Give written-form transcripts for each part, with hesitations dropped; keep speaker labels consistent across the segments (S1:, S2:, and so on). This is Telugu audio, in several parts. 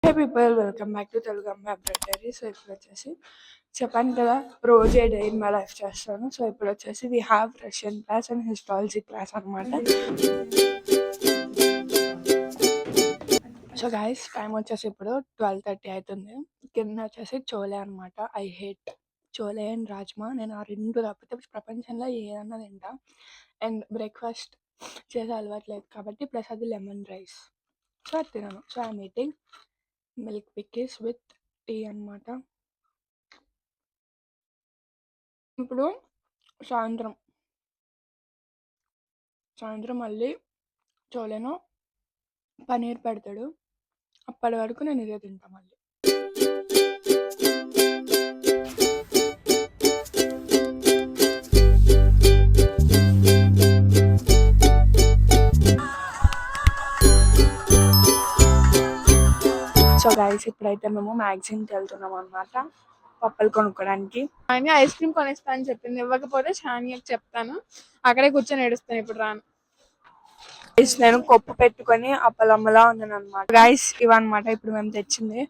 S1: Hey people, welcome back to Telugu అమ్మాయి అప్డేట్ డైరీ. సో ఇప్పుడు వచ్చేసి చెప్పాను కదా రోజే డే ఇన్ మై లైఫ్ చేస్తాను. సో ఇప్పుడు వచ్చేసి we have Russian class and histology class అనమాట. సో గైస్ టైం వచ్చేసి ఇప్పుడు 12:30 అవుతుంది. కింద వచ్చేసి చోలే అనమాట. I hate chole and rajma. నేను ఆ రెండు తప్పితే ప్రపంచంలో ఏదన్నా తింటా. అండ్ బ్రేక్ఫాస్ట్ చేసే అలవాటు లేదు కాబట్టి ప్లస్ అది లెమన్ రైస్. సో అది తినను. So I'm eating Milk Bikis with tea అనమాట. ఇప్పుడు సాయంత్రం సాయంత్రం మళ్ళీ చోలేనో పనీర్ పెడతాడు. అప్పటి వరకు నేను ఇదే తింటా మళ్ళీ. సో గైస్ ఇప్పుడైతే మేము మ్యాగజైన్కి వెళ్తున్నాం అనమాట పప్పలు కొనుక్కోడానికి.
S2: అని ఐస్ క్రీమ్ కొనిస్తా అని చెప్పింది. ఇవ్వకపోతే షానియాకి చెప్తాను, అక్కడే కూర్చొని ఏడుస్తాను. ఇప్పుడు రాను.
S1: గైస్ నేను కొప్పు పెట్టుకొని అప్పలమ్మలా ఉన్నాను అనమాట. గైస్ ఇవన్నమాట ఇప్పుడు మేము తెచ్చింది.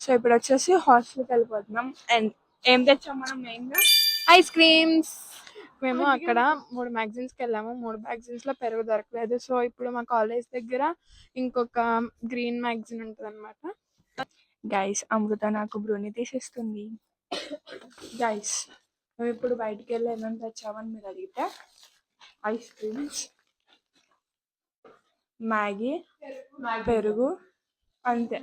S1: సో ఇప్పుడు వచ్చేసి హాస్టల్కి వెళ్ళిపోతున్నాం. అండ్ ఏం తెచ్చాం మనం మెయిన్గా?
S2: Ice creams. మేము అక్కడ 3 మ్యాగజైన్స్కి వెళ్ళాము. 3 మ్యాగజైన్స్ లో పెరుగు దొరకలేదు. సో ఇప్పుడు మా కాలేజ్ దగ్గర ఇంకొక గ్రీన్ మ్యాగజైన్ ఉంటుంది అనమాట.
S1: గైస్ అమృత నాకు బ్రూని తీసిస్తుంది. గైస్ మేము ఇప్పుడు బయటికి వెళ్ళి ఏమేమి తెచ్చామని మీరు అడిగితే ఐస్ క్రీమ్స్, మ్యాగీ, పెరుగు, అంతే.